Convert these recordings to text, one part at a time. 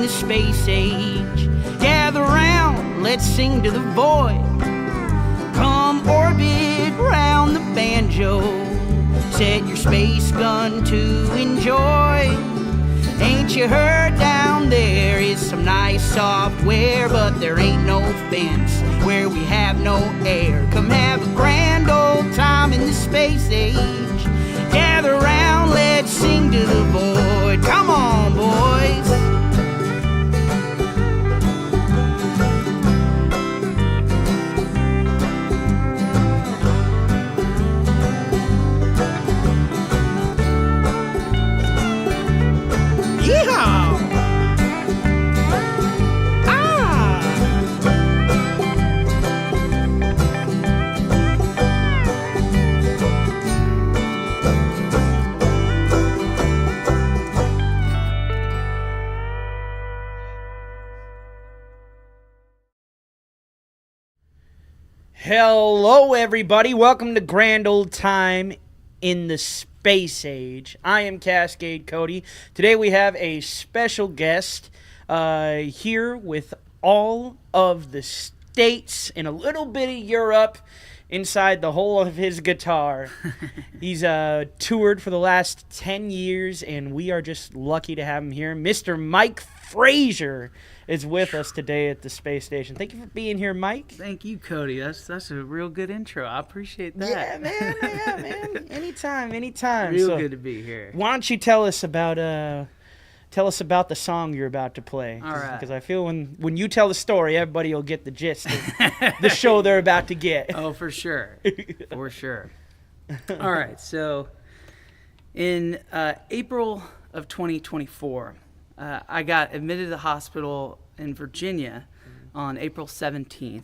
the space age. Gather round, let's sing to the void. Come orbit round the banjo. Set your space gun to enjoy. Ain't you heard down there is some nice software, but there ain't no fence where we have no air. Come have a grand old time in the space age. Gather round, let's sing to the void. Come on, boys. Hello, everybody. Welcome to Grand Old Time in the Space Age. I am Cascade Cody. Today we have a special guest here with all of the states and a little bit of Europe inside the whole of his guitar. He's toured for the last 10 years, and we are just lucky to have him here. Mr. Mike Frazier is with us today at the space station. Thank you for being here, Mike. Thank you, Cody. That's a real good intro. I appreciate that. Yeah, man. Anytime. Real good to be here. Why don't you tell us about the song you're about to play? All right. Because I feel when you tell the story, everybody will get the gist of the show they're about to get. Oh, for sure. For sure. All right. So in April of 2024, I got admitted to the hospital in Virginia on April 17th.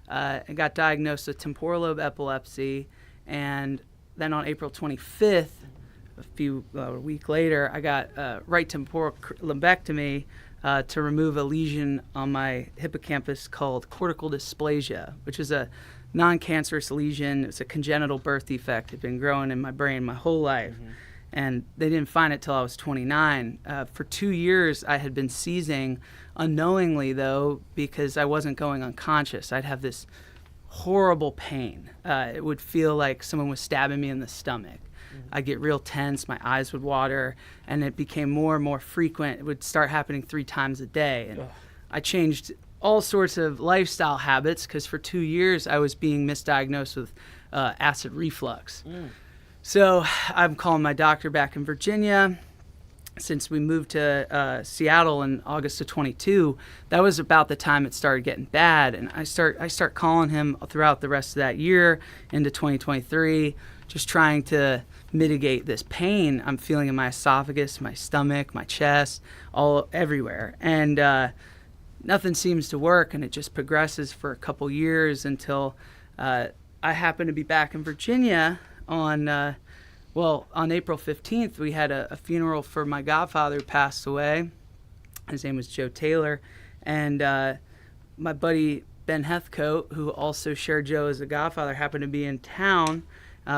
I got diagnosed with temporal lobe epilepsy, and then on April 25th, a week later, I got right temporal lobectomy to remove a lesion on my hippocampus called cortical dysplasia, which is a non-cancerous lesion. It's a congenital birth defect. It's been growing in my brain my whole life. Mm-hmm. And they didn't find it till I was 29. For 2 years, I had been seizing unknowingly, though, because I wasn't going unconscious. I'd have this horrible pain. It would feel like someone was stabbing me in the stomach. Mm-hmm. I'd get real tense. My eyes would water, and it became more and more frequent. It would start happening 3 times a day. And I changed all sorts of lifestyle habits because for 2 years, I was being misdiagnosed with acid reflux. Mm. So I'm calling my doctor back in Virginia. Since we moved to Seattle in August of 22, that was about the time it started getting bad. And I start calling him throughout the rest of that year into 2023, just trying to mitigate this pain I'm feeling in my esophagus, my stomach, my chest, everywhere. And nothing seems to work, and it just progresses for a couple years until I happen to be back in Virginia on April 15th, we had a funeral for my godfather who passed away. His name was Joe Taylor. And my buddy Ben Heathcote, who also shared Joe as a godfather, happened to be in town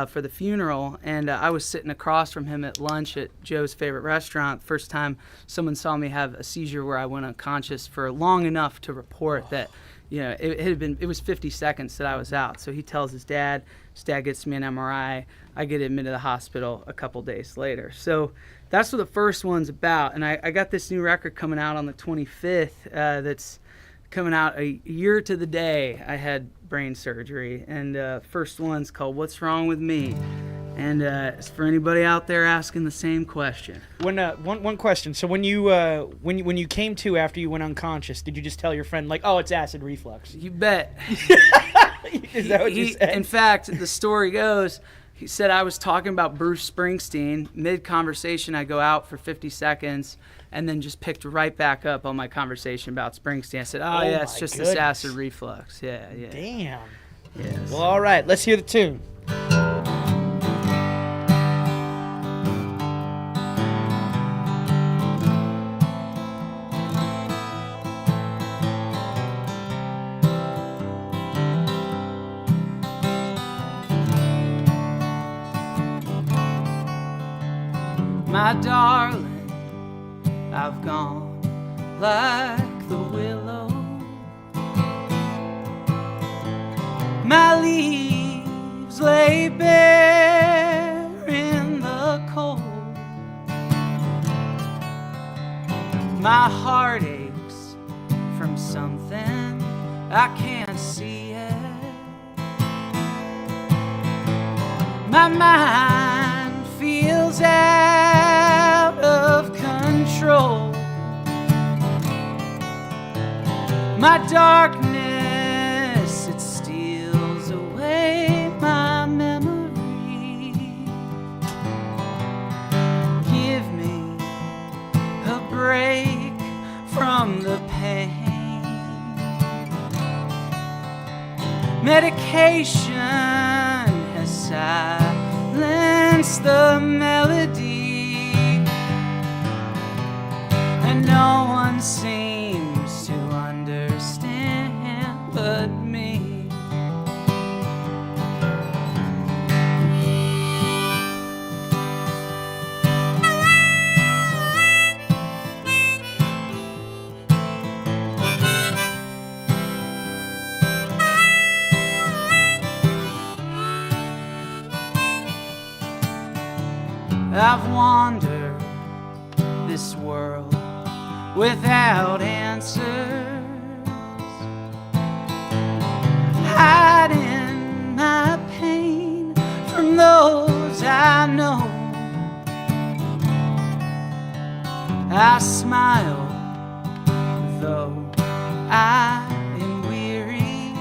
for the funeral. And I was sitting across from him at lunch at Joe's favorite restaurant. First time someone saw me have a seizure where I went unconscious for long enough to report that, it was 50 seconds that I was out. So he tells his dad gets me an MRI. I get admitted to the hospital a couple days later. So that's what the first one's about. And I got this new record coming out on the 25th that's coming out a year to the day I had brain surgery. And first one's called What's Wrong With Me? And it's for anybody out there asking the same question. One question. So when you came to after you went unconscious, did you just tell your friend, like, oh, it's acid reflux? You bet. Is that what you said? In fact, the story goes, he said I was talking about Bruce Springsteen. Mid-conversation, I go out for 50 seconds and then just picked right back up on my conversation about Springsteen. I said, yeah, it's just this acid reflux. Yeah. Damn. Yes. Well, all right. Let's hear the tune. My darling, I've gone like the willow. My leaves lay bare in the cold. My heart aches from something I can't see yet. My mind feels out of control. My darkness, it steals away my memory. Give me a break from the pain. Medication has silenced the melody, and no one seems to understand but me. I've wandered this world without answers, hiding my pain from those I know. I smile though I am weary.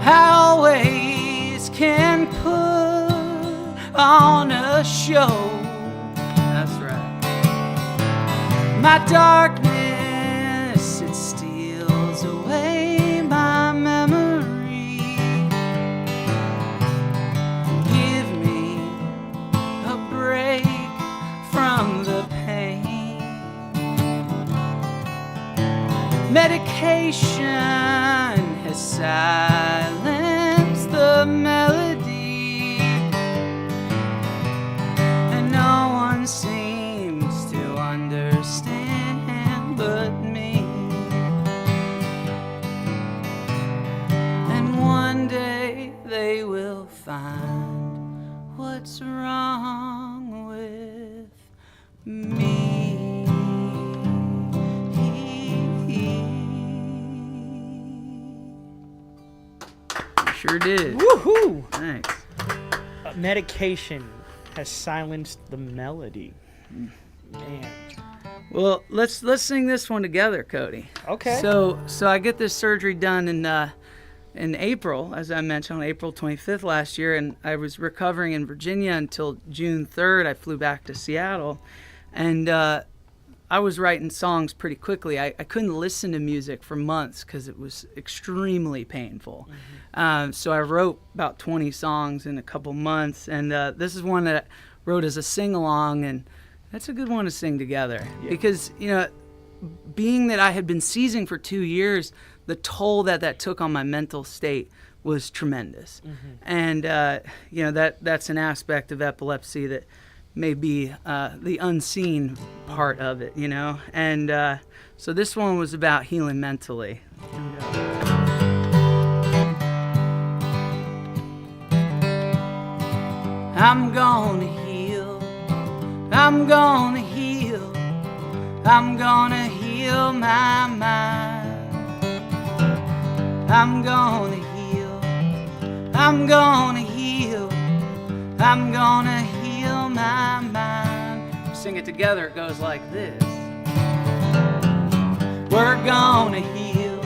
I always can put on a show. That's right. My darkness, it steals away my memory. Give me a break from the pain. Medication has silenced the melody, no one seems to understand but me. And one day they will find what's wrong with me. Sure did. Woohoo! Thanks. Medication has silenced the melody. Man. Well, let's sing this one together, Cody. Okay. So I get this surgery done in April, as I mentioned, on April 25th last year, and I was recovering in Virginia until June 3rd. I flew back to Seattle, and I was writing songs pretty quickly. I couldn't listen to music for months because it was extremely painful. So I wrote about 20 songs in a couple months, and this is one that I wrote as a sing-along, and that's a good one to sing together. Yeah. Because, you know, being that I had been seizing for 2 years, the toll that took on my mental state was tremendous. And, you know, that's an aspect of epilepsy that may be the unseen part of it, you know? And so this one was about healing mentally. I'm gonna heal, I'm gonna heal, I'm gonna heal my mind. I'm gonna heal, I'm gonna heal, I'm gonna heal my mind. Sing it together, it goes like this. We're gonna heal,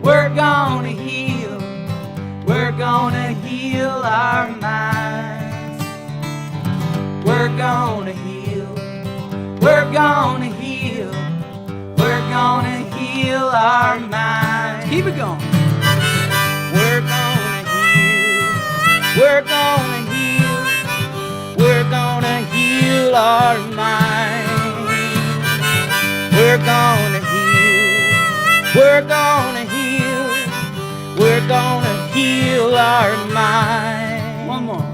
we're gonna heal, we're gonna heal our minds. We're gonna heal, we're gonna heal, we're gonna heal our minds. Keep it going. We're gonna heal, we're gonna heal, we're gonna heal our minds. We're gonna heal, we're gonna heal, we're gonna heal our minds. One more.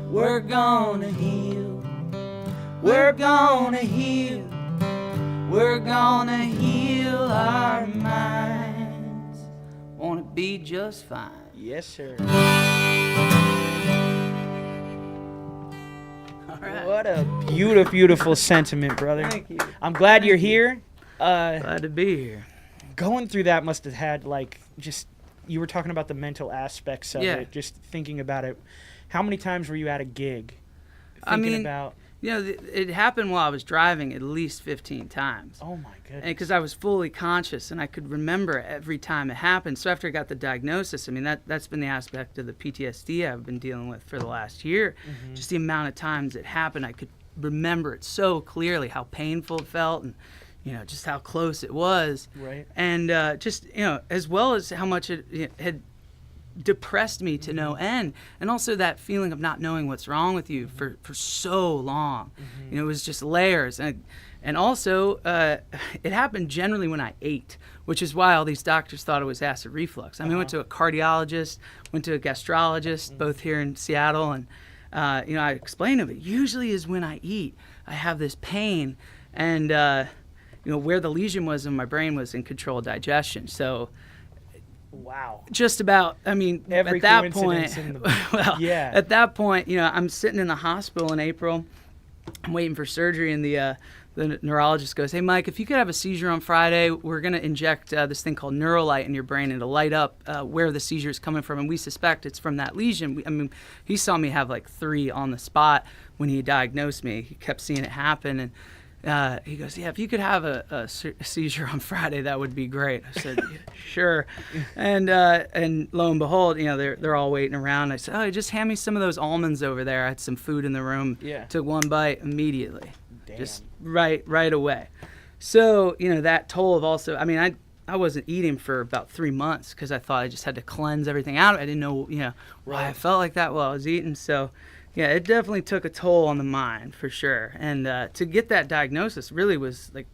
We're gonna heal, We're gonna heal. We're gonna heal our minds. Wanna be just fine. Yes, sir. All right. What a beautiful sentiment, brother. Thank you. I'm glad you're here. Glad to be here. Going through that must have had, like, just, you were talking about the mental aspects of Yeah. it, just thinking about it. How many times were you at a gig? I Thinking mean, about, You know, it happened while I was driving at least 15 times. oh my goodness. Because I was fully conscious and I could remember every time it happened. So after I got the diagnosis, I mean, that's been the aspect of the PTSD I've been dealing with for the last year. Mm-hmm. Just the amount of times it happened, I could remember it so clearly, how painful it felt and, you know, just how close it was. Right. And just, you know, as well as how much it had depressed me to no end, and also that feeling of not knowing what's wrong with you for so long. You know, it was just layers, and also it happened generally when I ate, which is why all these doctors thought it was acid reflux. I mean, I went to a cardiologist, went to a gastrologist, both here in Seattle, and you know, I explained to them, it usually is when I eat, I have this pain, and you know, where the lesion was in my brain was in controlled digestion. So Wow. just about, I mean, Every at that point, coincidence in the- well, Yeah. at that point, you know, I'm sitting in the hospital in April, I'm waiting for surgery, and the neurologist goes, "Hey, Mike, if you could have a seizure on Friday, we're going to inject this thing called Neurolight in your brain, and to light up where the seizure is coming from, and we suspect it's from that lesion." I mean, he saw me have like 3 on the spot when he diagnosed me. He kept seeing it happen, and he goes, "Yeah, if you could have a seizure on Friday, that would be great." I said, "Yeah, sure." And lo and behold, you know, they're all waiting around. I said, "Oh, just hand me some of those almonds over there." I had some food in the room. Yeah. Took one bite immediately. Damn. Just right away. So, you know, that toll of also, I mean, I wasn't eating for about 3 months because I thought I just had to cleanse everything out. I didn't know, you know, why I Right. felt like that while I was eating. So, yeah, it definitely took a toll on the mind for sure. And to get that diagnosis really was like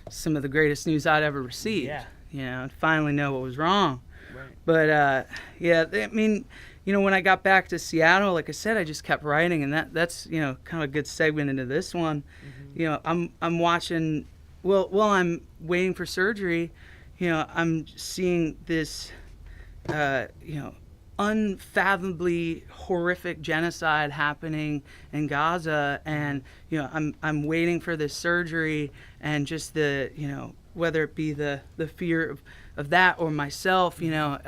some of the greatest news I'd ever received. Yeah. You know, and finally know what was wrong. Right. But yeah, I mean, you know, when I got back to Seattle, like I said, I just kept writing, and that's you know, kind of a good segment into this one. You know, I'm watching. Well, while I'm waiting for surgery, you know, I'm seeing this, you know, unfathomably horrific genocide happening in Gaza, and you know, I'm waiting for this surgery, and just the, you know, whether it be the fear of that or myself, you know,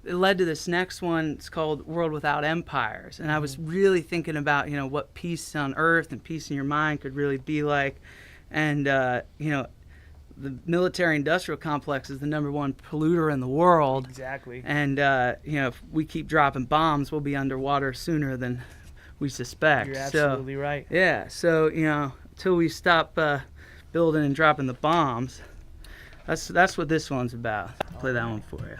it led to this next one. It's called World Without Empires, and I was really thinking about, you know, what peace on earth and peace in your mind could really be like, and you know, the military-industrial complex is the #1 polluter in the world. Exactly. And you know, if we keep dropping bombs, we'll be underwater sooner than we suspect. You're absolutely so, right. Yeah. So, you know, until we stop building and dropping the bombs, that's what this one's about. I'll play that one for you.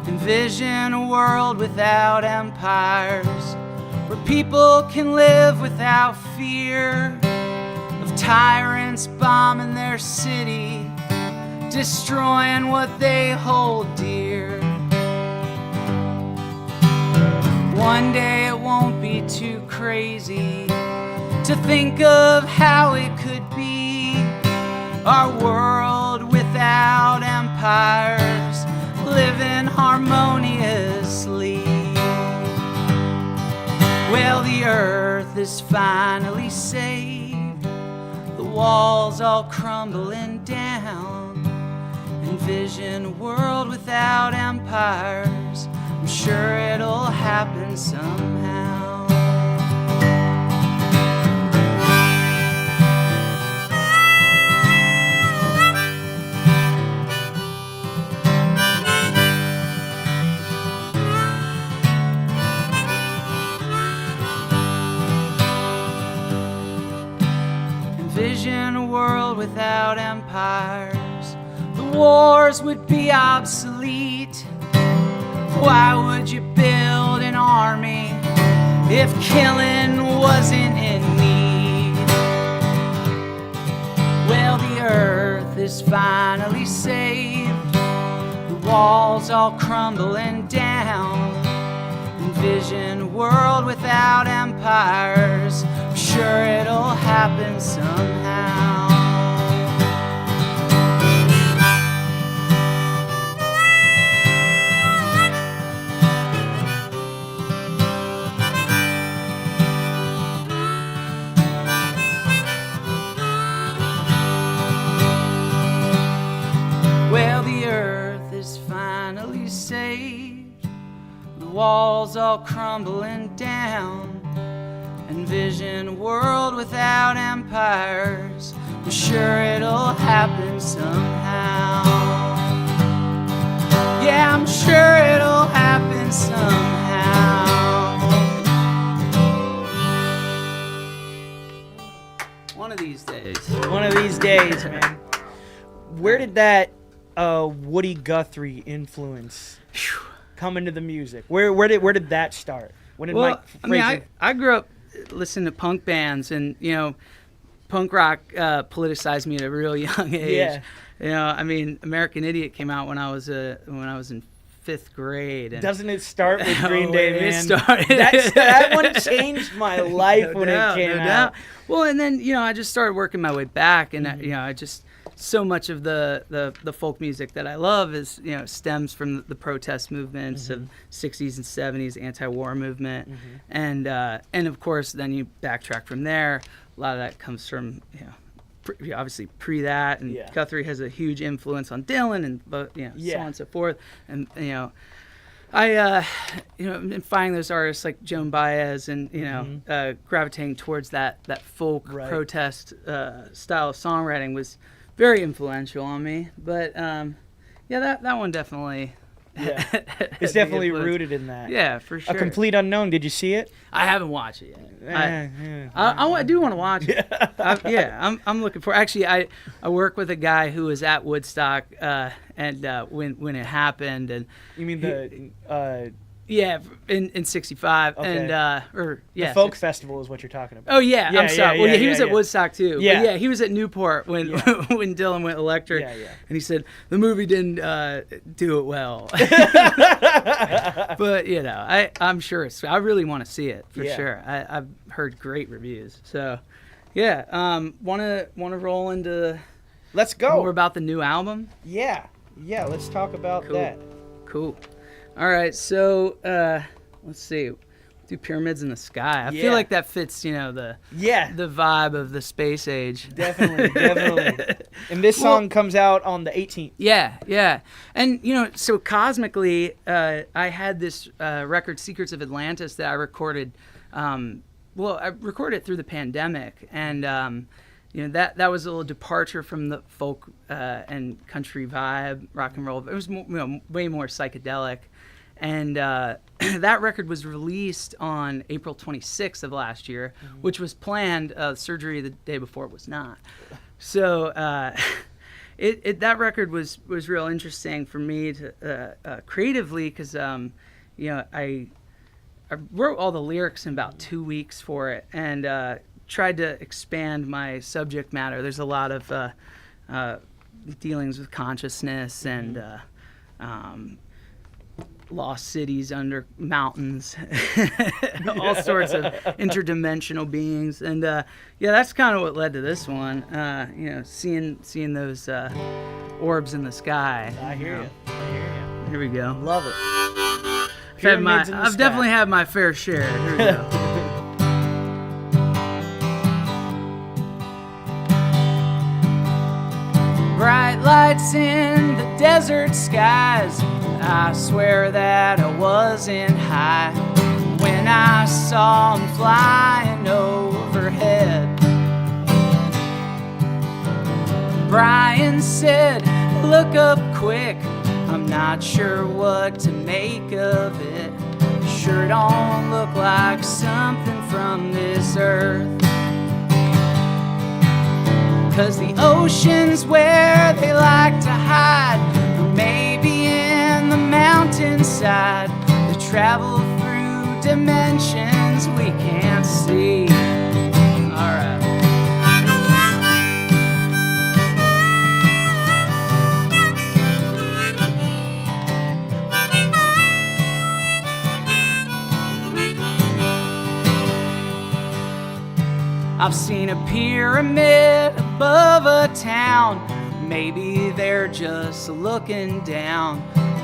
Envision a world without empires, where people can live without fear of tyrants bombing their city, destroying what they hold dear. One day it won't be too crazy to think of how it could be, our world without empires, living harmoniously. Well, the earth is finally saved, the walls all crumbling down. Envision a world without empires, I'm sure it'll happen somehow. Envision a world without empires, the wars would be obsolete. Why would you build an army if killing wasn't in need? Well, the earth is finally saved, the walls all crumbling down. Envision a world without empires. I'm sure it'll happen somehow. Well, the earth is finally saved. The walls all crumbling down. Envision a world without empires. I'm sure it'll happen somehow. Yeah, I'm sure it'll happen somehow. One of these days. One of these days, man. Where did that Woody Guthrie influence come into the music? Where did that start? When did Mike Frazier? I grew up listening to punk bands, and punk rock politicized me at a real young age. Yeah. American Idiot came out when I was in 5th grade. And Doesn't it start with Green Day, man? It started. That one changed my life when it came out. Well, and then I just started working my way back, and I just so much of the folk music that I love is stems from the protest movements of 60s and 70s, anti-war movement, and of course then you backtrack from there. A lot of that comes from obviously pre that, and Guthrie has a huge influence on Dylan, and so on and so forth, and I been finding those artists like Joan Baez and gravitating towards that folk protest style of songwriting was very influential on me. But that one definitely it's definitely rooted in that. Yeah, for sure. A Complete Unknown, did you see it? I haven't watched it yet. I do want to watch it. I'm looking for. Actually, I work with a guy who was at Woodstock and when it happened. And you mean the in '65 okay. The folk festival is what you're talking about. Oh yeah, I'm sorry. He was at Woodstock too. Yeah. But he was at Newport when when Dylan went electric. Yeah. And he said the movie didn't do it well. But I'm sure I really want to see it for sure. I've heard great reviews. So want to roll into. Let's go. More about the new album. Yeah. Let's talk about that. Cool. All right, so let's see. Do Pyramids in the Sky. I feel like that fits, the vibe of the space age. Definitely. And this song comes out on the 18th. Yeah. And so cosmically, I had this record, Secrets of Atlantis, that I recorded. I recorded it through the pandemic, and that was a little departure from the folk and country vibe, rock and roll. It was way more psychedelic. And that record was released on April 26th of last year, which was planned. Surgery the day before it was not. So that record was real interesting for me to creatively, because I wrote all the lyrics in about 2 weeks for it, and tried to expand my subject matter. There's a lot of dealings with consciousness and lost cities under mountains, all sorts of interdimensional beings, and that's kind of what led to this one. Seeing those orbs in the sky. I hear you. Here we go. Love it. I've definitely had my fair share. Here we go. Bright lights in the desert skies. I swear that I wasn't high when I saw 'em flying overhead. Brian said, "Look up quick, I'm not sure what to make of it. Sure don't look like something from this earth. 'Cause the ocean's where they like to hide, or maybe in the mountainside. They travel through dimensions we can't see." All right. I've seen a pyramid above a town. Maybe they're just looking down,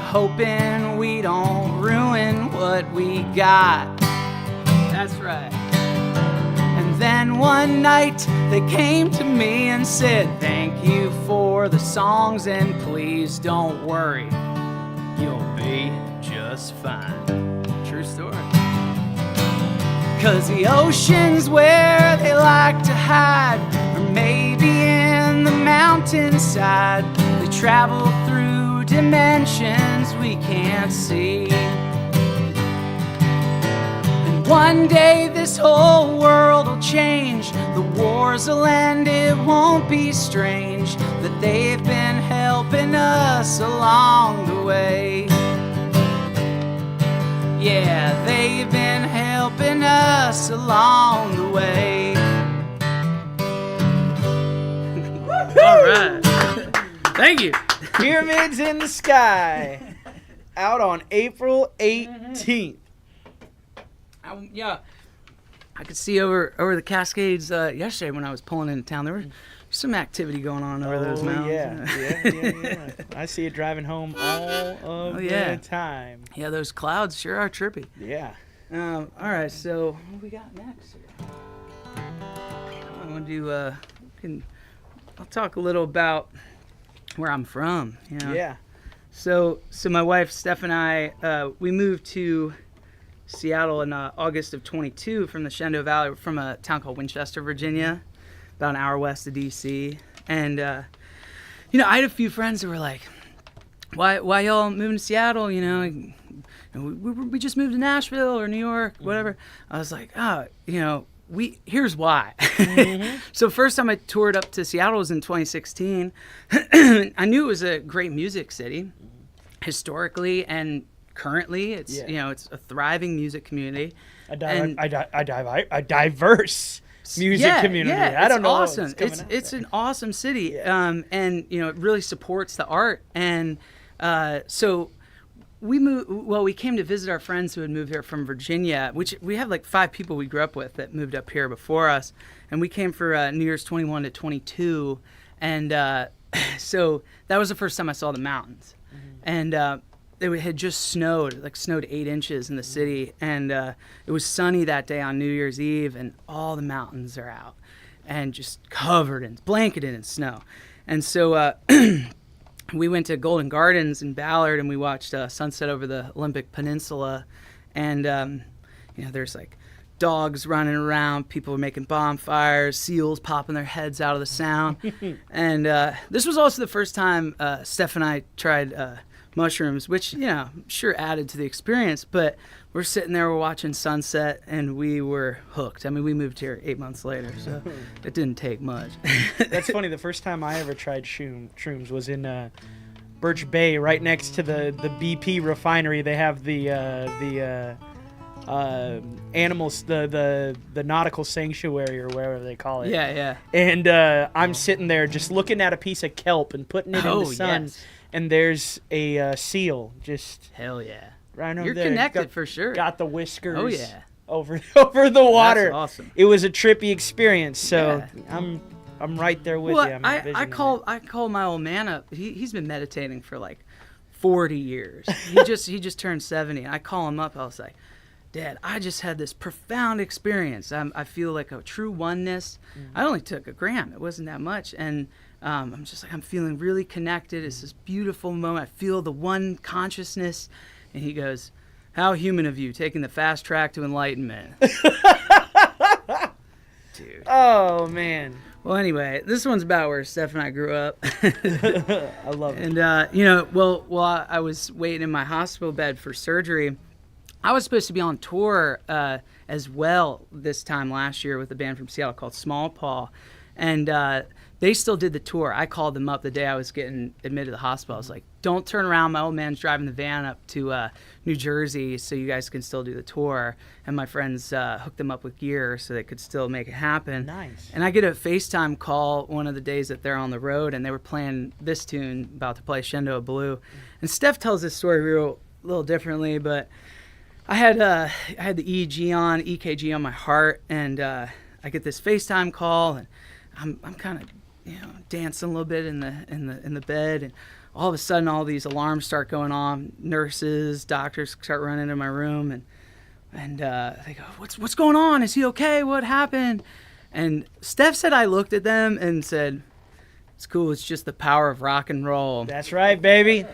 hoping we don't ruin what we got. That's right. And then one night they came to me and said, thank you for the songs and please don't worry, you'll be just fine. True story. 'Cause the ocean's where they like to hide, or maybe in the mountainside. They travel through dimensions we can't see. And one day this whole world will change. The wars will end, it won't be strange that they've been helping us along the way. Yeah, they've been helping us along the way. All right. Thank you. Pyramids in the Sky. Out on April 18th. Yeah. I could see over the Cascades yesterday when I was pulling into town. There was some activity going on over those mountains. Yeah. I see it driving home all of the time. Yeah, those clouds sure are trippy. Yeah. All right, so what do we got next here? I want to do, I'll talk a little about where I'm from. You know? Yeah. So my wife, Steph, and I, we moved to Seattle in August of 22 from the Shenandoah Valley, from a town called Winchester, Virginia, about an hour west of D.C. And, you know, I had a few friends that were like, why y'all moving to Seattle, you know? We just moved to Nashville or New York, whatever. I was like, you know, here's why. So first time I toured up to Seattle was in 2016. I knew it was a great music city, historically and currently. It's you know, it's a thriving music community, a diverse music community. Yeah, I don't know. Awesome. It's an awesome city, and you know, it really supports the art. And so we moved. Well, we came to visit our friends who had moved here from Virginia, which we have like 5 people we grew up with that moved up here before us, and we came for New Year's 21 to 22, and so that was the first time I saw the mountains, and it had just snowed 8 inches in the city, and it was sunny that day on New Year's Eve, and all the mountains are out and just covered and blanketed in snow. And so we went to Golden Gardens in Ballard, and we watched sunset over the Olympic Peninsula, and you know, there's like dogs running around, people are making bonfires, seals popping their heads out of the sound. And this was also the first time Steph and I tried mushrooms, which, you know, sure added to the experience, but we're sitting there, we're watching sunset, and we were hooked. I mean, we moved here 8 months later, so it didn't take much. That's funny. The first time I ever tried shrooms was in Birch Bay, right next to the BP refinery. They have the animals, the nautical sanctuary, or whatever they call it. Yeah. And I'm sitting there just looking at a piece of kelp and putting it in the sun. Yes. And there's a seal just hell yeah, right over you're there. connected for sure. Got the whiskers. Oh yeah, over the water. That's awesome. It was a trippy experience. So I'm right there with you. I call my old man up. He's been meditating for like 40 years. He just turned 70. And I call him up. I was like, Dad, I just had this profound experience. I feel like a true oneness. I only took a gram. It wasn't that much. And I'm just like, I'm feeling really connected. It's this beautiful moment. I feel the one consciousness. And he goes, how human of you, taking the fast track to enlightenment. Dude. Oh, man. Well, anyway, this one's about where Steph and I grew up. I love it. And, you know, while I was waiting in my hospital bed for surgery, I was supposed to be on tour as well this time last year with a band from Seattle called Small Paw. And they still did the tour. I called them up the day I was getting admitted to the hospital. I was like, don't turn around. My old man's driving the van up to New Jersey so you guys can still do the tour. And my friends hooked them up with gear so they could still make it happen. Nice. And I get a FaceTime call one of the days that they're on the road, and they were playing this tune, about to play Shenandoah Blue. And Steph tells this story a little differently, but I had the EKG on my heart, and I get this FaceTime call, and I'm kind of dancing a little bit in the bed, and all of a sudden all these alarms start going on. Nurses, doctors start running into my room, and they go, what's going on? Is he okay? What happened? And Steph said I looked at them and said, it's cool, it's just the power of rock and roll. That's right, baby.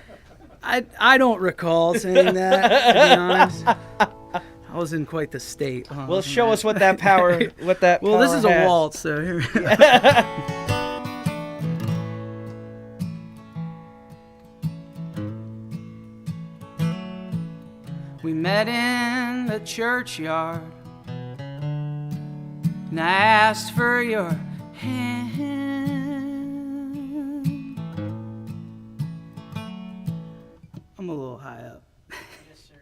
I don't recall saying that, to be honest. I was in quite the state. Well, show us what that power, Well, this is has. a waltz, so here. We met in the churchyard, and I asked for your hand. I'm a little high up. Yes, sir.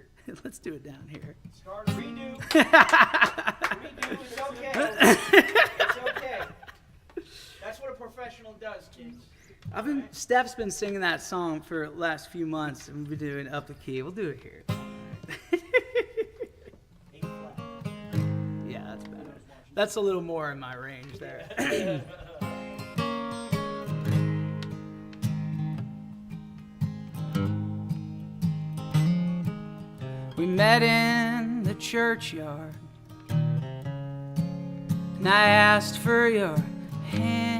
Let's do it down here. Start a redo. Redo is okay. It's okay. That's what a professional does, kids. Steph's been singing that song for the last few months, and we've been doing up the key. We'll do it here. A flat. Yeah, that's better. That's a little more in my range there. We met in the churchyard, and I asked for your hand.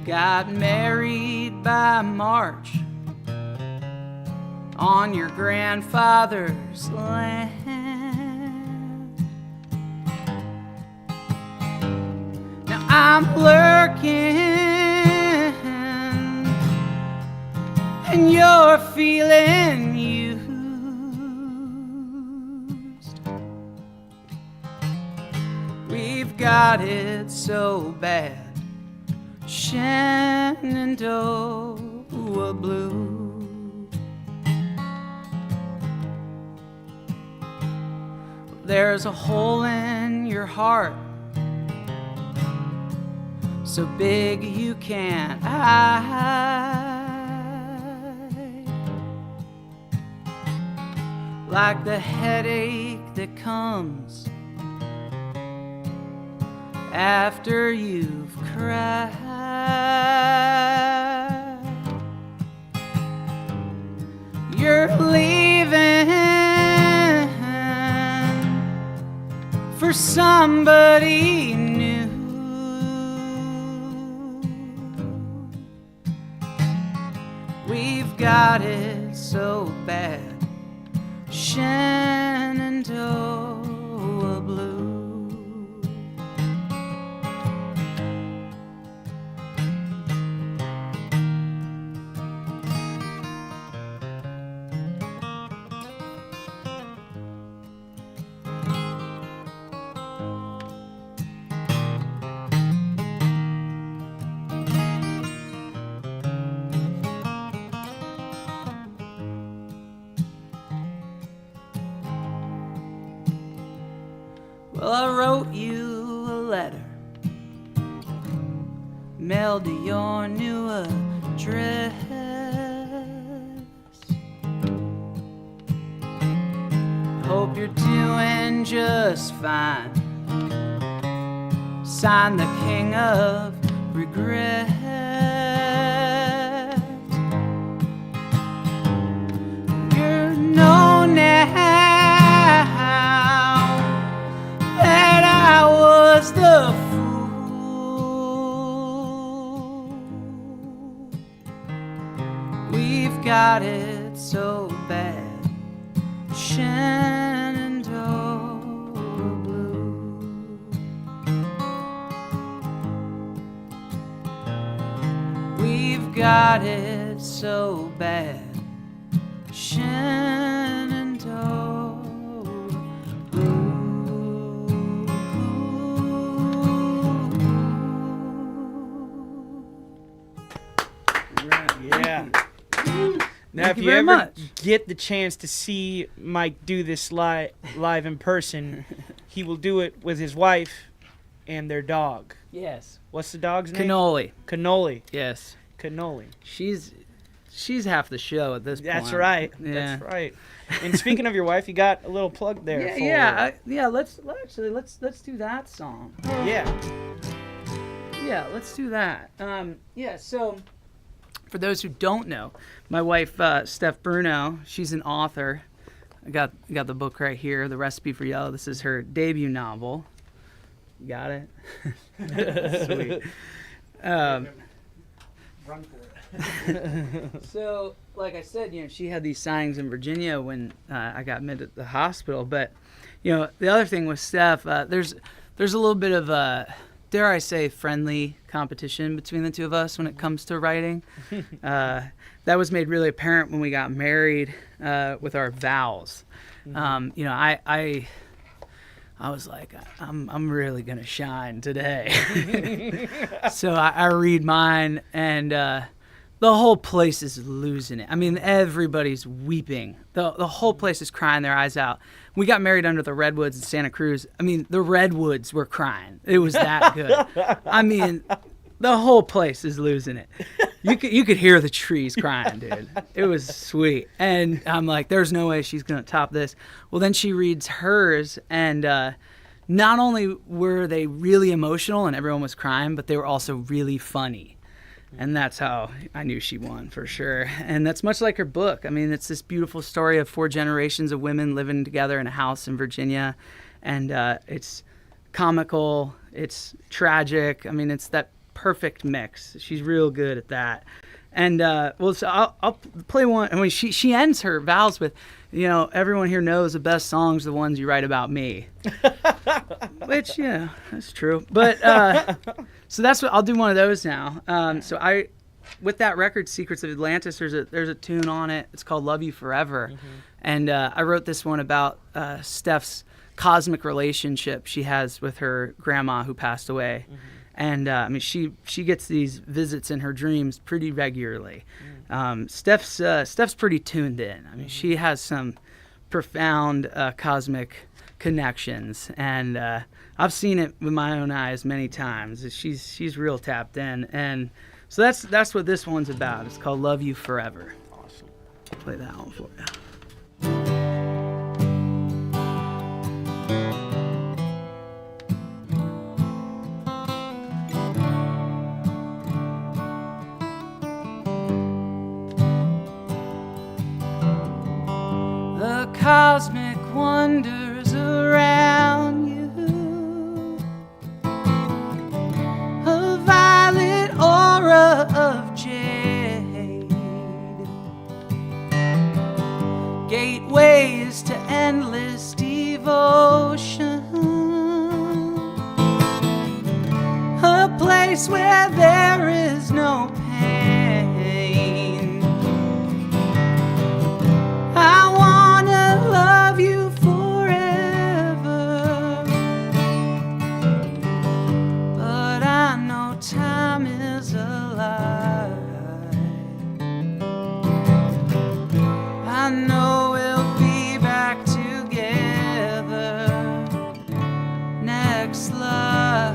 Got married by March on your grandfather's land. Now I'm lurking, and you're feeling used. We've got it so bad, Shenandoah blue. There's a hole in your heart, so big you can't hide. Like the headache that comes after you've cried. You're leaving for somebody new. We've got it so bad, Shenandoah blue. Well, I wrote you a letter, mailed to your new address. Hope you're doing just fine. Sign the king of regret. You're known now that I was the fool. We've got it so bad, Shenandoah blue. We've got it so bad, Shenandoah blue. Yeah. Now, Thank if you you very ever much. get the chance to see Mike do this live in person, he will do it with his wife and their dog. Yes. What's the dog's name? Cannoli. Cannoli. Yes. Cannoli. She's she's half the show at this point. That's right. Yeah. That's right. And speaking of your wife, you got a little plug there. Let's do that song. Yeah. Yeah, let's do that. So for those who don't know, my wife, Steph Bruno, she's an author. I got the book right here, The Recipe for Yellow. This is her debut novel. You got it? Sweet. Run for it. So, like I said, she had these signings in Virginia when I got admitted to the hospital. But, the other thing with Steph, there's a little bit of dare I say, friendly competition between the two of us when it comes to writing. That was made really apparent when we got married with our vows. I was like, I'm really gonna shine today. So I read mine, and the whole place is losing it. I mean, everybody's weeping. The whole place is crying their eyes out. We got married under the redwoods in Santa Cruz. I mean, the redwoods were crying. It was that good. I mean, the whole place is losing it. You could hear the trees crying, dude. It was sweet. And I'm like, there's no way she's going to top this. Well, then she reads hers, and not only were they really emotional and everyone was crying, but they were also really funny. And that's how I knew she won, for sure. And that's much like her book. I mean, it's this beautiful story of 4 generations of women living together in a house in Virginia. And it's comical, it's tragic. I mean, it's that perfect mix. She's real good at that. And so I'll play one. I mean, she ends her vows with, everyone here knows the best songs are the ones you write about me. Which, that's true. But so that's what I'll do, one of those now. So with that record, Secrets of Atlantis, there's a tune on it. It's called Love You Forever. Mm-hmm. And I wrote this one about Steph's cosmic relationship she has with her grandma who passed away. Mm-hmm. And I mean, she gets these visits in her dreams pretty regularly. Steph's pretty tuned in. I mean, she has some profound cosmic connections, and I've seen it with my own eyes many times. She's real tapped in, and so that's what this one's about. It's called Love You Forever. Awesome. I'll play that one for you. Cosmic wonders around you, a violet aura of jade, gateways to endless devotion, a place where there is no pain. I wanna love you forever, but I know time is a lie. I know we'll be back together next life.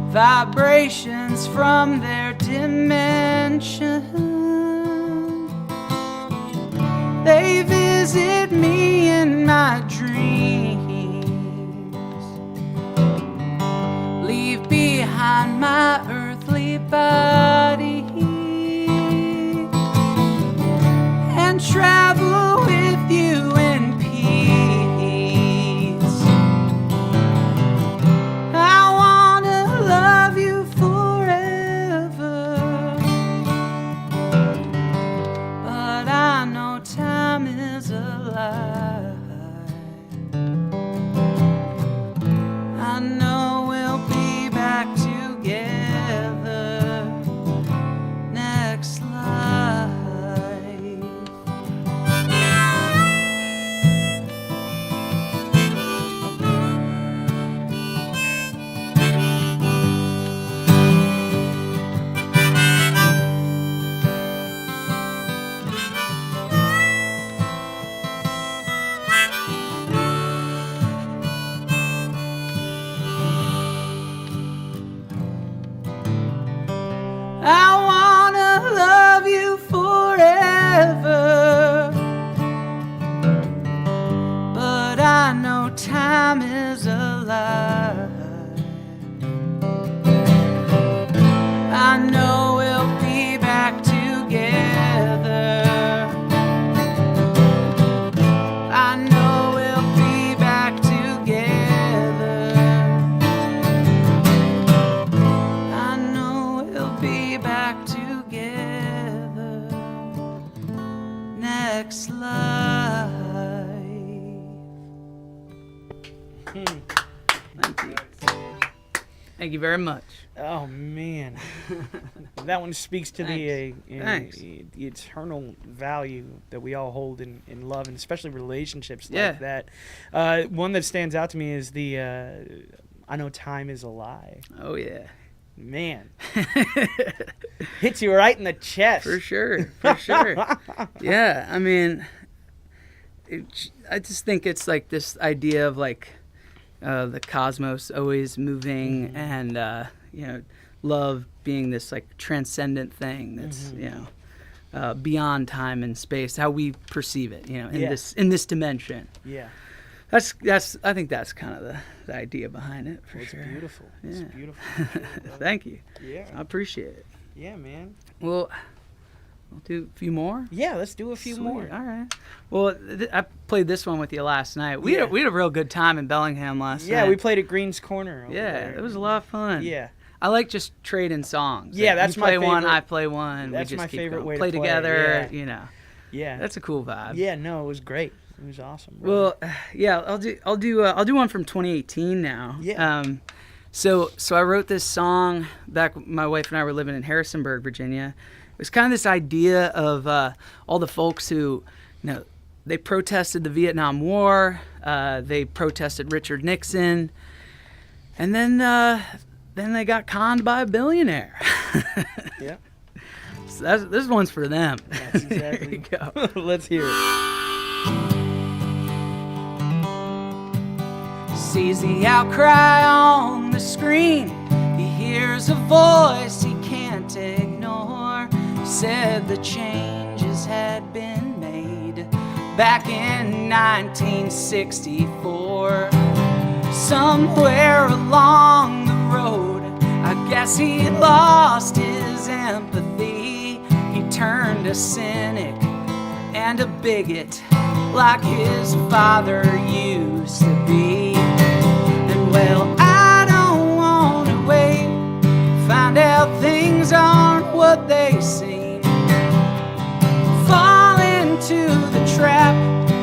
Vibrations from their dimension, they visit me in my dreams, leave behind my earthly body, and travel with you in peace. I wanna love you forever, but I know time is a lie. I know we'll be back together next life. next life. Thank you. Thank you very much. Oh man, that one speaks to the Thanks. the eternal value that we all hold in love, and especially relationships Yeah. like that. One that stands out to me is the "I know time is a lie." Oh yeah. Man, hits you right in the chest. For sure, for sure. Yeah, I mean, I just think it's like this idea of like the cosmos always moving, and love being this like transcendent thing that's beyond time and space, how we perceive it, in this dimension. Yeah. That's I think that's kind of the idea behind it, for It's sure. beautiful. Yeah. It's beautiful. Thank you. Yeah. I appreciate it. Yeah, man. Well, we'll do a few more. Yeah, let's do a few Sweet. more. All right. Well, I played this one with you last night. We Yeah. had a real good time in Bellingham last Yeah, night. we played at Green's Corner. over Yeah, there. it was a lot of fun. Yeah. I like just trading songs. Yeah, Like, that's you my play one, favorite- I play one. that's we just my keep favorite going. way to play play, together. yeah. Yeah. That's a cool vibe. Yeah, no, it was great. It was awesome. Bro. Well, yeah, I'll do one from 2018 now. Yeah. So I wrote this song back. My wife and I were living in Harrisonburg, Virginia. It was kind of this idea of all the folks who, they protested the Vietnam War. They protested Richard Nixon, and then they got conned by a billionaire. yeah. So this one's for them. That's There you exactly. go. Let's hear it. Sees the outcry on the screen. He hears a voice he can't ignore. He said the changes had been made back in 1964. Somewhere along the road, I guess he lost his empathy. He turned a cynic and a bigot like his father used to be. And well, I don't want to wait, find out things aren't what they seem. Fall into the trap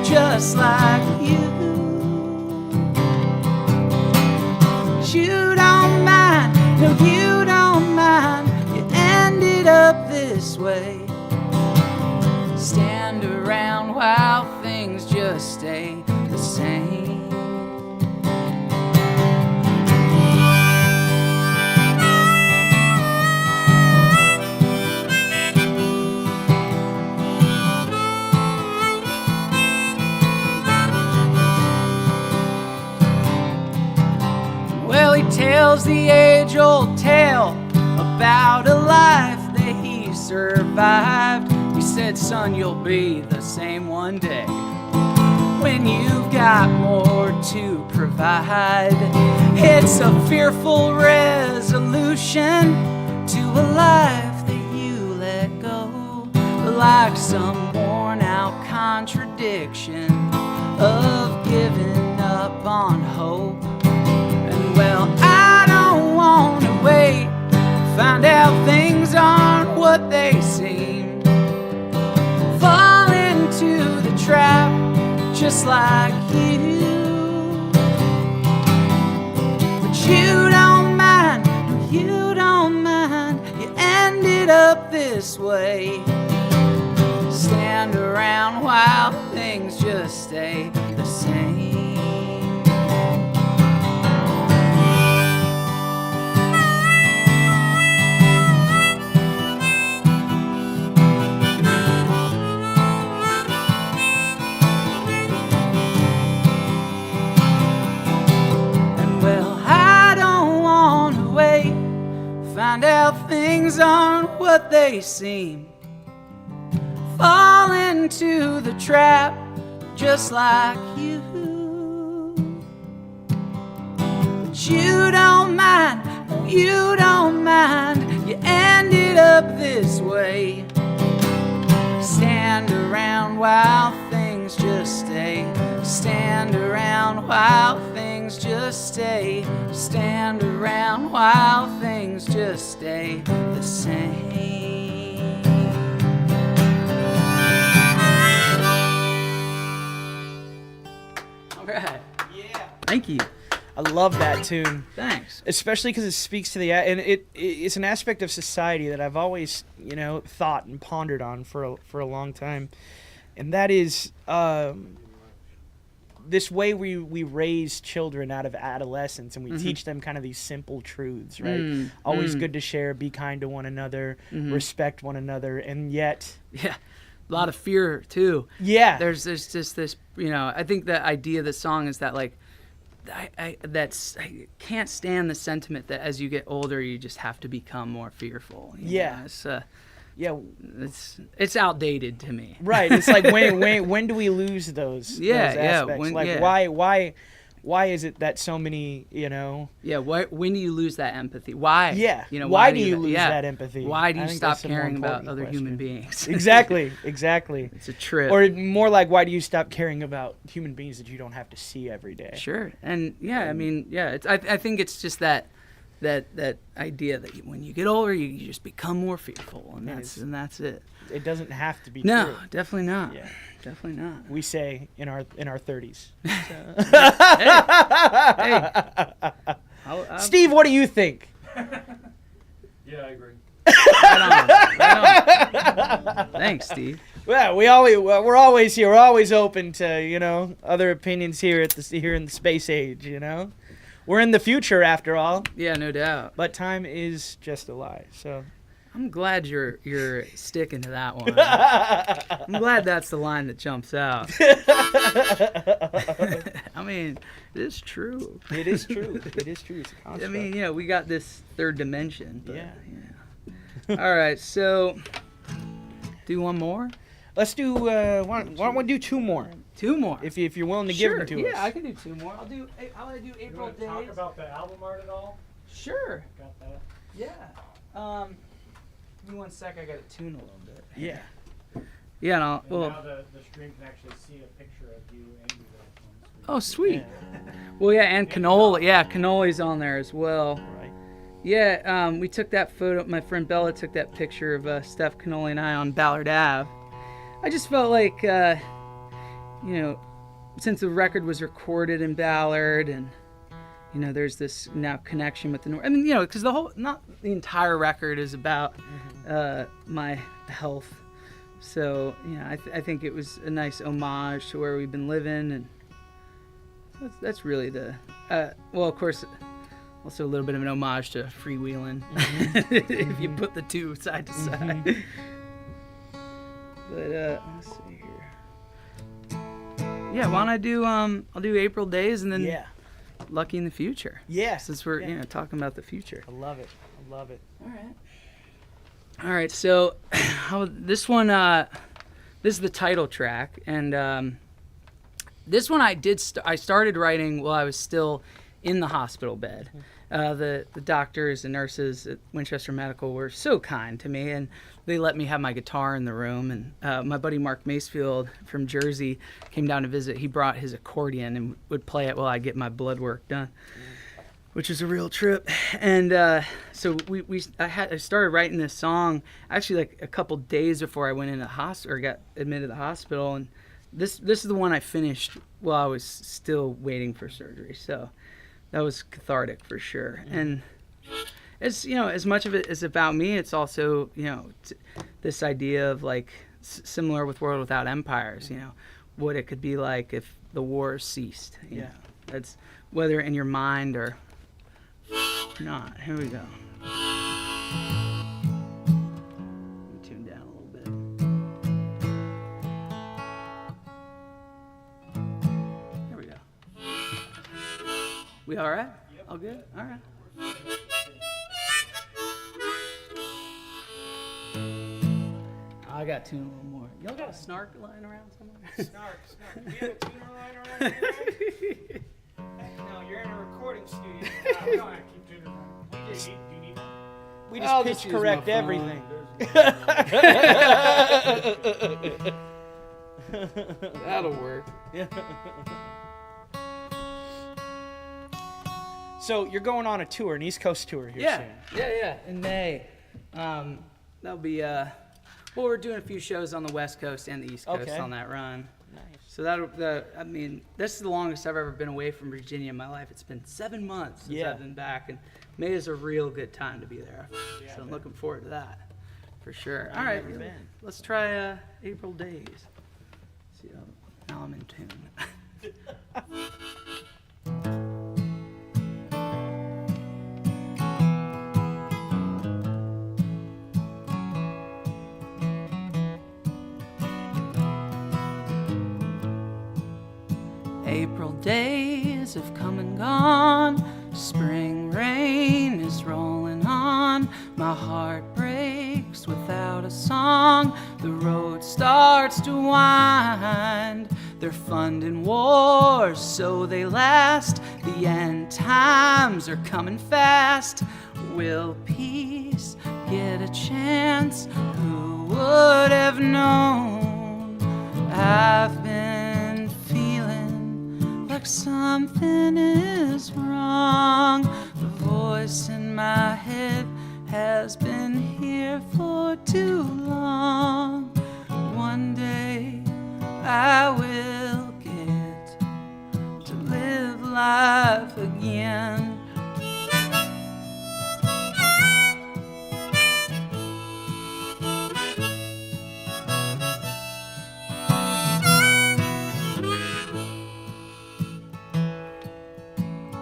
just like you. You don't mind, no you don't mind, you ended up this way. Stand around while things just stay the same. Well, he tells the age-old tale about a life that he survived. He said, son, you'll be the same one day when you've got more to provide. It's a fearful resolution to a life that you let go, like some worn-out contradiction of giving up on hope. And well, I don't want to wait, find out things aren't what they seem. Fall into the trap just like you. But you don't mind, no, you don't mind, you ended up this way. Stand around while things just stay the same. Find out things aren't what they seem. Fall into the trap just like you. But you don't mind, no, you don't mind, you ended up this way. Stand around while things just stay. Stand around while things just stay. Stand around while things just stay the same. Thank you. I love that tune. Thanks. Especially because it speaks to and it's an aspect of society that I've always, thought and pondered on for a long time. And that is this way we raise children out of adolescence, and we teach them kind of these simple truths, right? Always good to share, be kind to one another, respect one another, and yet... Yeah, a lot of fear, too. Yeah. There's just this, I think the idea of the song is that, like, I can't stand the sentiment that as you get older, you just have to become more fearful. Yeah. It's outdated to me. Right. It's like when do we lose those aspects? Why is it that so many, Yeah, when do you lose that empathy? Why? Yeah. Why do you lose that empathy? Why do you stop caring about other human beings? Exactly. It's a trip. Or more like, why do you stop caring about human beings that you don't have to see every day? Sure. And I think it's just that idea that when you get older, you just become more fearful, and that's it. It doesn't have to be no, true. Definitely not. Yeah. Definitely not. We say in our 30s. Hey. Steve, what do you think? Yeah, I agree. Right on. Thanks, Steve. Well, we're always here. We're always open to other opinions here in the space age. We're in the future after all. Yeah, no doubt. But time is just a lie. So I'm glad you're sticking to that one. I'm glad that's the line that jumps out. I mean, it is true. It is true. It is true. It's a construct. I mean, we got this third dimension. But, yeah. All right, so do one more. Let's do. Why don't we do two more? Two more. If you're willing to give them to us. Yeah, I can do two more. I'll do April Days. Talk about the album art at all? Sure. Got that? Yeah. Give me 1 sec. I got to tune a little bit. Yeah. Yeah. Now the stream can actually see a picture of you and you. Oh, sweet. Well, yeah, and cannoli. Yeah, cannoli's on there as well. Right. Yeah. We took that photo. My friend Bella took that picture of Steph Cannoli and I on Ballard Ave. I just felt like, since the record was recorded in Ballard, and there's this now connection with the North. I mean, because not the entire record is about my health. So, I think it was a nice homage to where we've been living, and that's really the. Well, of course, also a little bit of an homage to freewheeling, if you put the two side to side. But let's see here. Yeah, why don't I do I'll do April Days and then Lucky in the Future. Yeah. Since we're talking about the future. I love it. All right. So this one this is the title track, and this one I started writing while I was still in the hospital bed. The doctors and nurses at Winchester Medical were so kind to me, and they let me have my guitar in the room. And my buddy Mark Macefield from Jersey came down to visit. He brought his accordion and would play it while I get my blood work done, which is a real trip. And so I started writing this song actually like a couple days before I went into the hospital or got admitted to the hospital. And this is the one I finished while I was still waiting for surgery. So that was cathartic for sure. And it's, as much of it is about me, it's also, this idea of like similar with World Without Empires, what it could be like if the war ceased. You know, that's whether in your mind or not. Here we go. Tune down a little bit. There we go. We all right? Yep. All good? All right. I got tuned a little more. Y'all got a snark lying around somewhere? Snark. We have a tuner lying around here? No, you're in a recording studio. We don't have to keep tuning around. Do you need one? We just pitch correct everything. That'll work. So you're going on a tour, an East Coast tour here soon. Yeah. In May. That'll be Well, we're doing a few shows on the West Coast and the East Coast Okay. on that run. Nice. So this is the longest I've ever been away from Virginia in my life. It's been 7 months since I've been back, and May is a real good time to be there. So I'm looking forward to that, for sure. All right, never been. let's try April Days. See, now I'm in tune. April days have come and gone. Spring rain is rolling on. My heart breaks without a song. The road starts to wind. They're funding wars so they last. The end times are coming fast. Will peace get a chance? Who would have known? I've been feeling like something is wrong. The voice in my head has been here for too long. One day I will get to live life again.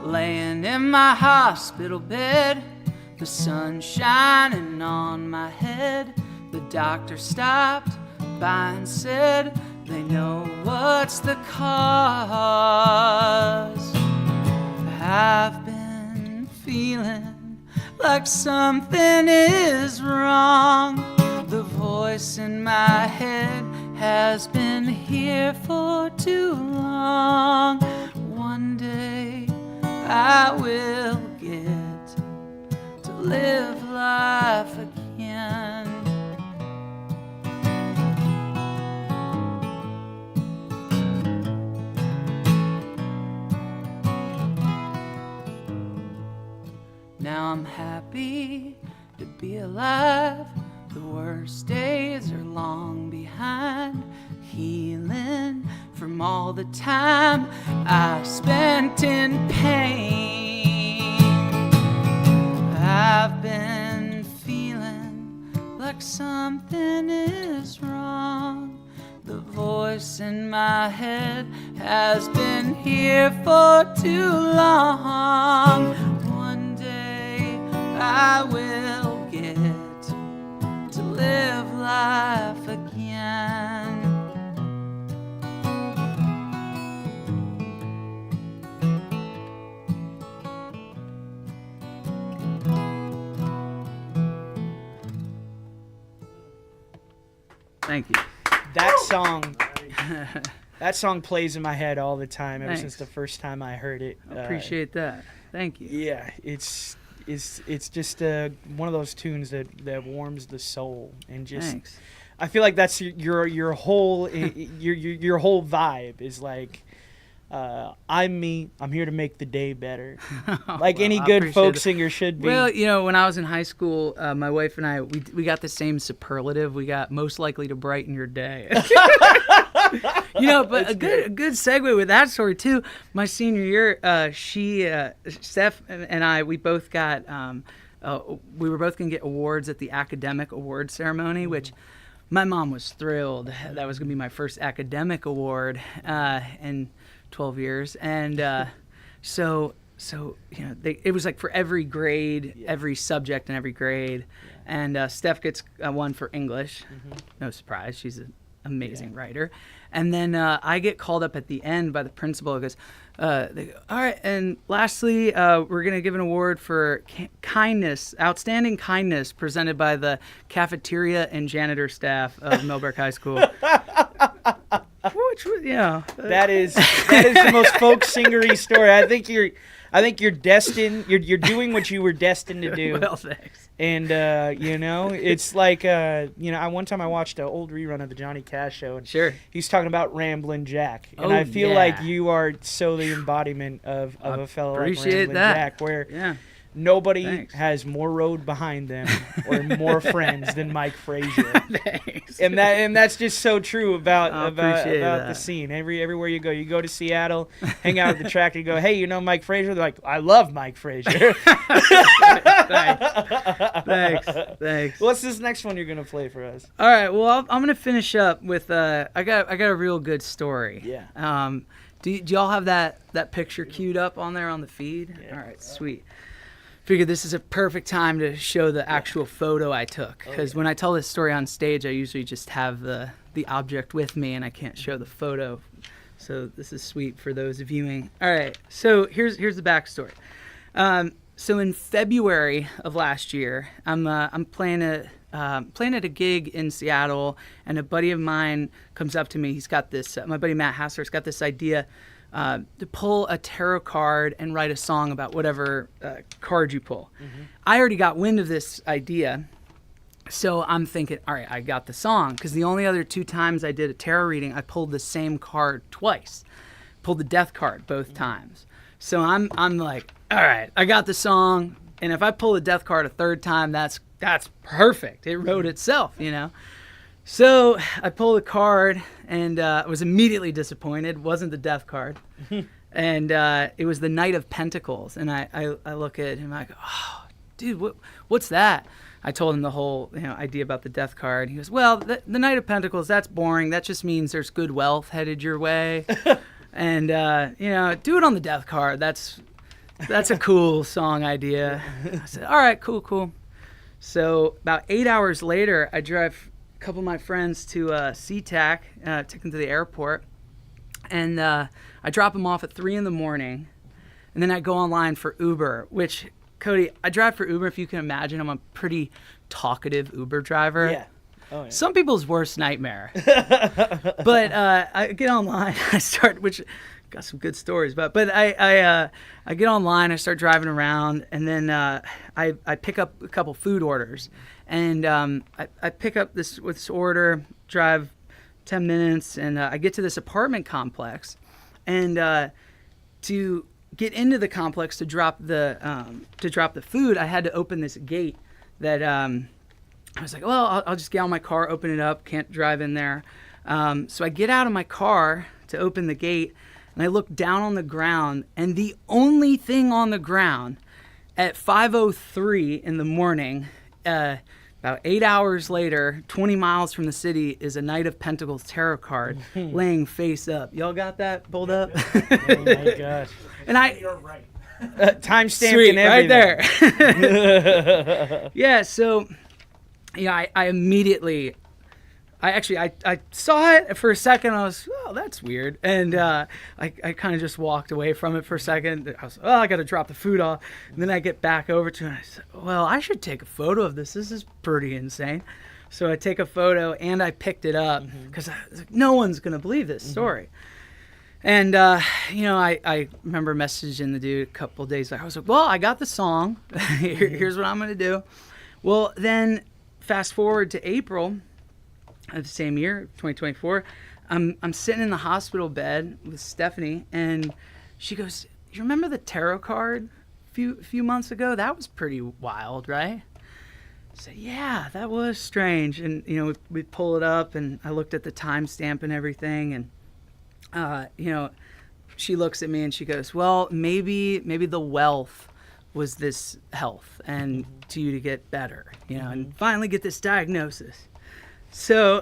Laying in my hospital bed, the sun shining on my head. The doctor stopped by and said, they know what's the cause. I've been feeling like something is wrong. The voice in my head has been here for too long. One day I will get to live life again. Now I'm happy to be alive. The worst days are long behind. Healing from all the time I spent in pain. I've been feeling like something is wrong. The voice in my head has been here for too long. One day I will get to live life again. Thank you. That song plays in my head all the time ever Thanks. since the first time I heard it. I appreciate that. Thank you. Yeah, it's just one of those tunes that warms the soul and just. Thanks. I feel like that's your whole your whole vibe is like. I'm me. I'm here to make the day better. Like Well, any I good appreciate folk it. singer should be. Well, you know, when I was in high school, my wife and I, we got the same superlative. We got most likely to brighten your day. You know, but a good segue with that story too. My senior year, Steph and I, we both got, we were both gonna get awards at the academic award ceremony, which my mom was thrilled. That was gonna be my first academic award, in 12 years, and so you know, it was like for every grade, every subject in every grade, and Steph gets one for English. No surprise, she's an amazing writer. And then I get called up at the end by the principal. Who goes, they go, all right, and lastly, we're gonna give an award for kindness, outstanding kindness, presented by the cafeteria and janitor staff of Millbrook High School. Which was, you know, that is the most folk singery story. I think you're destined. You're doing what you were destined to do. Well, thanks. And you know, it's like one time I watched an old rerun of the Johnny Cash show, and Sure. he's talking about Ramblin' Jack, and Oh, I feel yeah. like you are so the embodiment of a fellow like Appreciate Ramblin' that. Jack, where Yeah. Nobody Thanks. has more road behind them or more friends than Mike Frazier. Thanks. And that's just so true about I appreciate the that. scene. Everywhere you go to Seattle, hang out at the track, and you go, hey, you know Mike Frazier? They're like, I love Mike Frazier. Thanks. What's this next one you're gonna play for us? All right. Well, I'm gonna finish up with I got a real good story. Yeah. Do y'all have that picture queued up on there on the feed? Yeah. All right. Sweet. Figured this is a perfect time to show the actual photo I took, because when I tell this story on stage, I usually just have the object with me and I can't show the photo. So this is sweet for those viewing. All right. So here's the backstory. So in February of last year, I'm playing at a gig in Seattle, and a buddy of mine comes up to me. He's got this. My buddy Matt Hassler's got this idea to pull a tarot card and write a song about whatever card you pull. I already got wind of this idea, so I'm thinking, all right, I got the song, because the only other 2 times I did a tarot reading, I pulled the same card twice. Pulled the death card both times. So I'm like, all right, I got the song, and if I pull the death card a 3rd time, that's perfect. It wrote itself, you know. So I pulled the card, and I was immediately disappointed. It wasn't the death card. And it was the Knight of Pentacles. And I look at him, I go, oh, dude, what's that? I told him the whole idea about the death card. He goes, well, the Knight of Pentacles, that's boring. That just means there's good wealth headed your way. And, do it on the death card. That's a cool song idea. I said, all right, cool. So about 8 hours later, I drive a couple of my friends to SeaTac, take them to the airport, and I drop them off at 3 in the morning, and then I go online for Uber, which, Cody, I drive for Uber. If you can imagine, I'm a pretty talkative Uber driver. Yeah. Oh, yeah. Some people's worst nightmare. But I get online, which got some good stories, but I get online, I start driving around, and then I pick up a couple food orders, and I pick up this order, drive 10 minutes, and I get to this apartment complex, and to get into the complex to drop the food, I had to open this gate that I was like, well, I'll just get out of my car, open it up, can't drive in there. So I get out of my car to open the gate, and I look down on the ground, and the only thing on the ground at 5:03 in the morning, about 8 hours later, 20 miles from the city, is a Knight of Pentacles tarot card laying face up. Y'all got that pulled up? Oh my gosh. And You're right. Timestamp Sweet, and everything. right there. Yeah, so I immediately, I saw it for a second. I was, oh, that's weird. And I kind of just walked away from it for a second. I was, oh, I got to drop the food off. And then I get back over to it, and I said, well, I should take a photo of this. This is pretty insane. So I take a photo, and I picked it up, because I was like, no one's going to believe this story. And, I remember messaging the dude a couple of days later. I was like, well, I got the song. Here's what I'm going to do. Well, then fast forward to April of the same year, 2024. I'm sitting in the hospital bed with Stephanie, and she goes, you remember the tarot card a few months ago? That was pretty wild, right? I said, yeah, that was strange. And, we pull it up, and I looked at the timestamp and everything, and she looks at me and she goes, well, maybe the wealth was this health and to you to get better, and finally get this diagnosis. So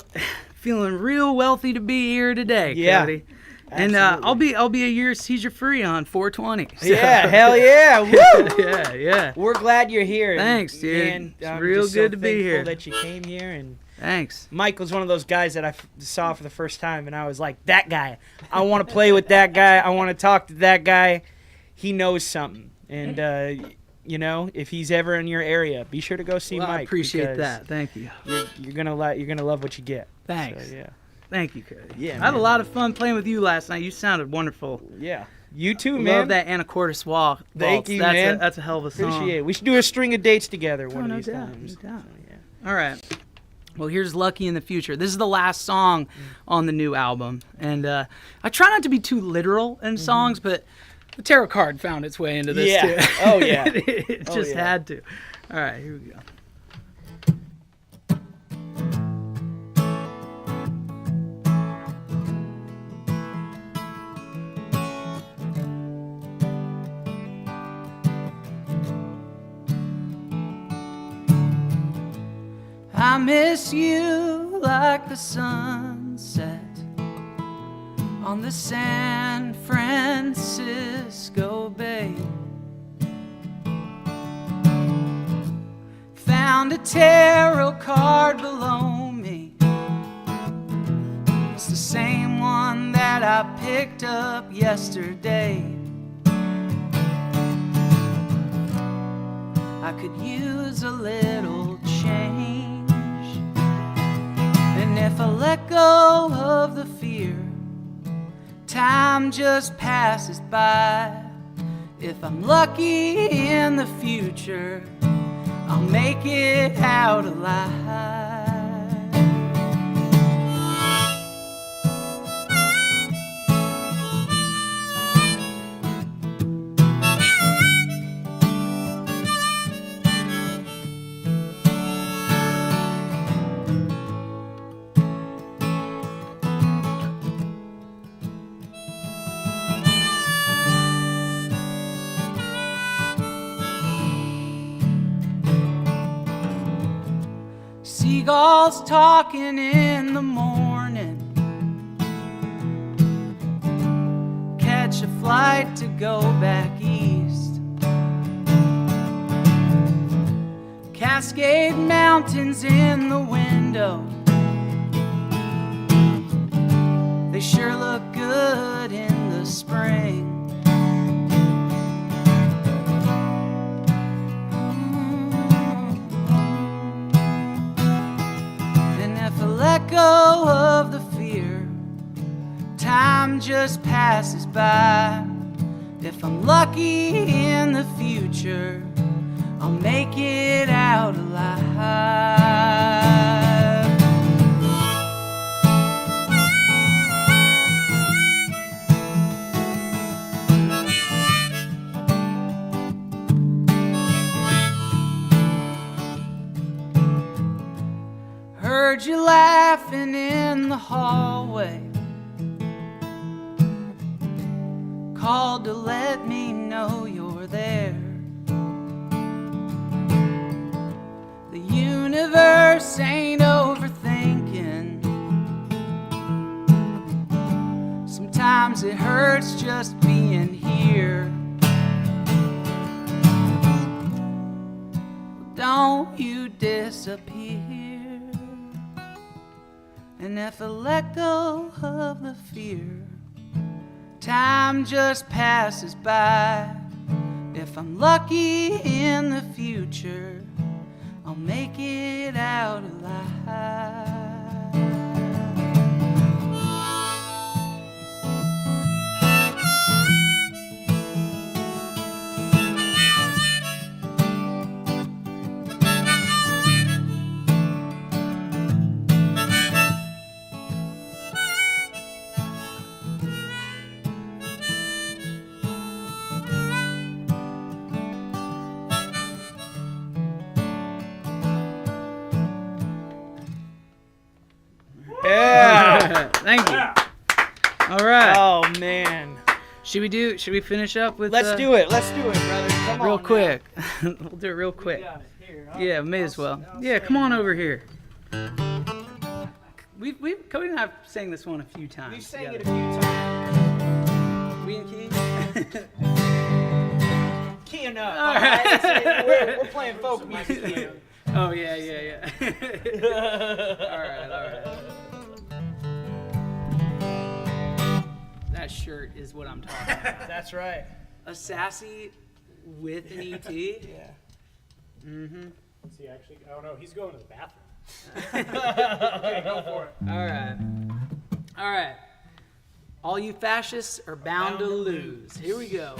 feeling real wealthy to be here today, Yeah, Cody. And I'll be a year seizure free on 420. So. Yeah, hell yeah. Woo! yeah. We're glad you're here. Thanks, dude. And It's I'm real just good so to be here. thankful that you came here. And Thanks. Mike was one of those guys that I saw for the first time, and I was like, that guy. I want to play with that guy. I want to talk to that guy. He knows something. And, if he's ever in your area, be sure to go see Well, Mike. I appreciate because that. Thank you. You're gonna love what you get. Thanks. So, yeah. Thank you, Cody. Yeah, I had a man. lot of fun playing with you last night. You sounded wonderful. Yeah. You too, man. Love that Anacortes walk. Thank you, that's man. That's a hell of a song. Appreciate it. We should do a string of dates together one no of these doubt, times. no doubt. So, yeah. All right. Well, here's Lucky in the Future. This is the last song on the new album. And I try not to be too literal in songs, but The tarot card found its way into this Yeah. too. Oh, yeah. It Oh, just yeah. had to. All right, here we go. I miss you like the sunset on the San Francisco Bay. Found a tarot card below me. It's the same one that I picked up yesterday. I could use a little change. And if I let go of the fear, time just passes by. If I'm lucky in the future, I'll make it out alive. Seagulls talking in the morning. Catch a flight to go back east. Cascade Mountains in the window. They sure look good in the spring. Let go of the fear, time just passes by. If I'm lucky in the future, I'll make it out alive. Heard you laughing in the hallway. Called to let me know you're there. The universe ain't overthinking. Sometimes it hurts just being here. Don't you disappear. And if I let go of the fear, time just passes by. If I'm lucky in the future, I'll make it out alive. Yeah. Thank you. All right. Oh man. Should we finish up with Let's do it. Let's do it, brother. Come on. real now. quick? We'll do it real quick. Got it. Here, Yeah, may as well. Yeah, come on over here. Cody and I have sang this one a few times. We've sang together. it a few times. We and Key? Key enough. All All right. right. We're playing folk music here. Oh, yeah. All right. That shirt is what I'm talking about. That's right. A sassy with an ET. Yeah. Mm-hmm. See, actually, oh no, he's going to the bathroom. Okay, go for it. All right. All you fascists are bound to lose. Here we go.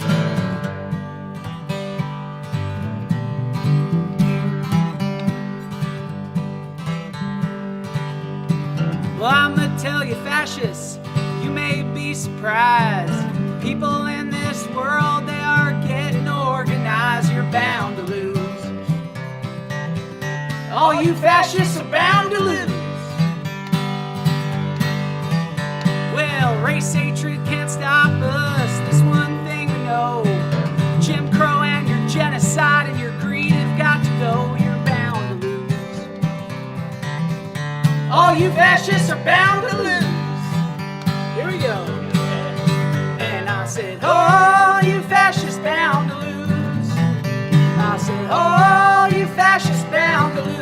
Well, I'm gonna tell you, fascists, you may be surprised. People in this world, they are getting organized. You're bound to lose. All you fascists are bound to lose. Well, race hatred can't stop us. This one thing we know. Jim Crow and your genocide and your greed have got to go. You're bound to lose. All you fascists are bound to lose. Here we go. And I said, oh, you fascists bound to lose. I said, oh, you fascists bound to lose.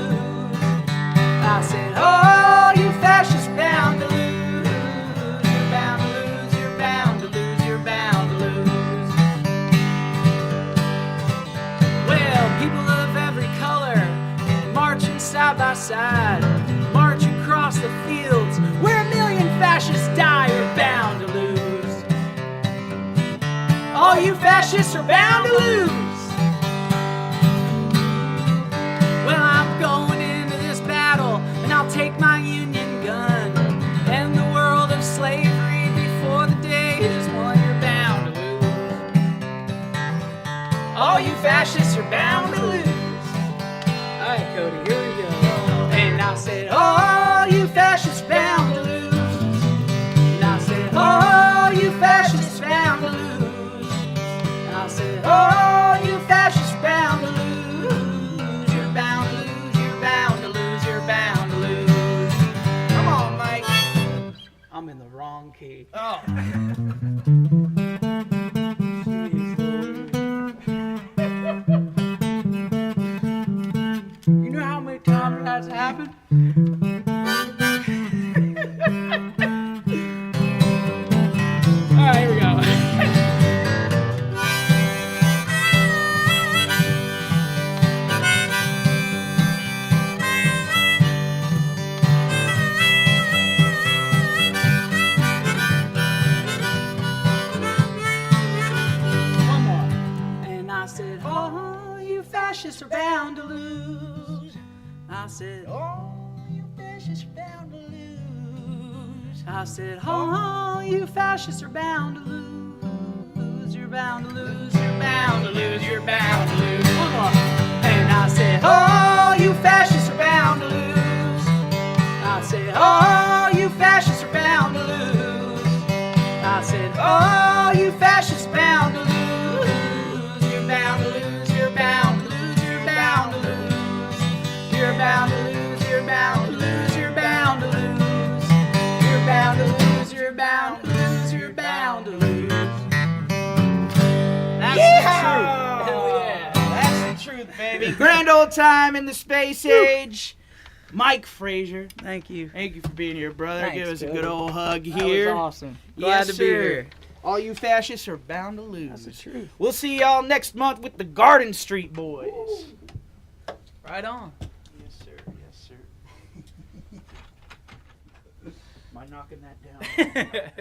I said, oh, you fascists bound to lose. You're bound to lose, you're bound to lose, you're bound to lose. Well, people of every color marching side by side, marching across the fields where a million fascists die. You're bound to lose. All you fascists are bound to lose. Well, I'm going into this battle, and I'll take my Union gun and the world of slavery before the day is won. You're bound to lose. All you fascists are bound to lose. All right, Cody, here we go. And I said, oh, you fascists bound to lose. And I said, oh, you fascists bound to lose. And I said, oh, you fascists bound to lose. You're bound to lose, you're bound to lose, you're bound to lose. Come on, Mike. I'm in the wrong key. Oh. You know how many times that's happened? All right, here we go. One more. And I said, oh, you fascists are bound to lose. I said, oh, you fascists are bound to lose. I said, oh, you fascists are bound to lose. You're bound to lose, you're bound to lose, you're bound to lose. One more. And I said, oh, you fascists are bound to lose. I said, oh, you fascists are bound to lose. I said, oh, you fascists bound to lose. You're bound to lose, you're bound to lose, you're bound to lose. You're bound to lose, you're bound to lose, you're bound to lose. You're bound to lose, you're bound to lose, you're bound to lose. That's the truth. Hell yeah. That's the truth, baby. Grand old time in the space age. Mike Frazier. Thank you. Thank you for being here, brother. Thanks, Give us a Cody. good old hug That here. was awesome. Glad to be here. All you fascists are bound to lose. That's the truth. We'll see y'all next month with the Garden Street Boys. Right on. Yes, sir. Yes, sir. Am I knocking that down?